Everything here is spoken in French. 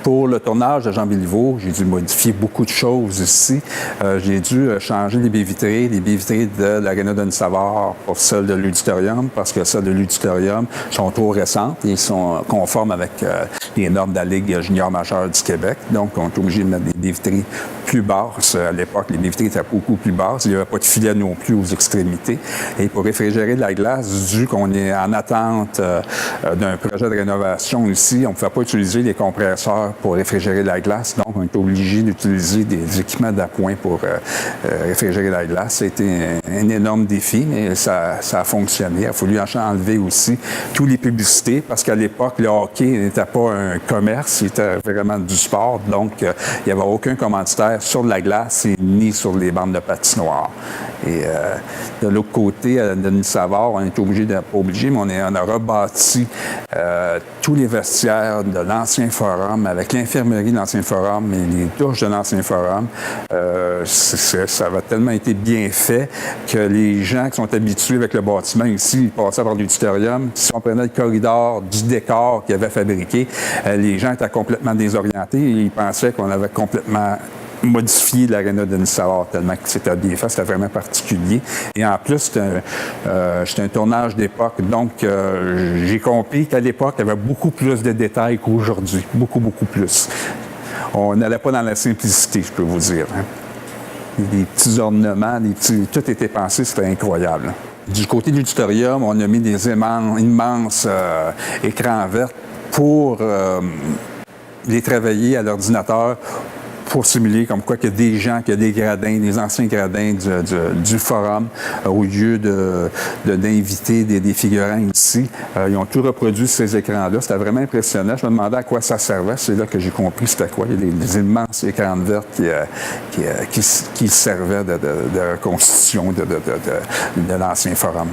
Pour le tournage de Jean Béliveau, j'ai dû modifier beaucoup de choses ici. J'ai dû changer les baies vitrées de l'Arena Denis Savard pour celles de l'auditorium, parce que celles de l'auditorium sont trop récentes et sont conformes avec les normes de la Ligue junior majeure du Québec. Donc, on est obligé de mettre des baies vitrées plus basses. À l'époque, les baies vitrées étaient beaucoup plus basses. Il n'y avait pas de filet non plus aux extrémités. Et pour réfrigérer de la glace, vu qu'on est en attente d'un projet de rénovation ici, on ne pouvait pas utiliser les compresseurs pour réfrigérer la glace. Donc, on est obligé d'utiliser des équipements d'appoint pour réfrigérer la glace. C'était un énorme défi, mais ça a fonctionné. Il a fallu enlever aussi toutes les publicités, parce qu'à l'époque, le hockey n'était pas un commerce, c'était vraiment du sport. Donc, il n'y avait aucun commanditaire sur la glace et ni sur les bandes de patinoire. Et de l'autre côté, à Denis Savard, on est obligé, pas obligé, mais on a rebâti tous les vestiaires de l'ancien forum, avec l'infirmerie de l'ancien forum et les douches de l'ancien forum. Ça avait tellement été bien fait que les gens qui sont habitués avec le bâtiment ici, ils passaient par l'auditorium. Si on prenait le corridor du décor qu'ils avaient fabriqué, les gens étaient complètement désorientés et ils pensaient qu'on avait complètement modifié l'Arena Denis Savard tellement que c'était bien fait, c'était vraiment particulier. Et en plus, c'était un tournage d'époque, donc j'ai compris qu'à l'époque, il y avait beaucoup plus de détails qu'aujourd'hui, beaucoup plus. On n'allait pas dans la simplicité, je peux vous dire. Hein. Les petits ornements, tout était pensé, c'était incroyable. Du côté de l'auditorium, on a mis des immenses écrans verts pour les travailler à l'ordinateur, pour simuler comme quoi qu'il y a des gens, qu'il y a des gradins, des anciens gradins du forum, au lieu d'inviter des figurants ici. Ils ont tout reproduit ces écrans-là. C'était vraiment impressionnant. Je me demandais à quoi ça servait. C'est là que j'ai compris c'était quoi. Il y a des immenses écrans verts qui servaient de reconstitution de l'ancien forum.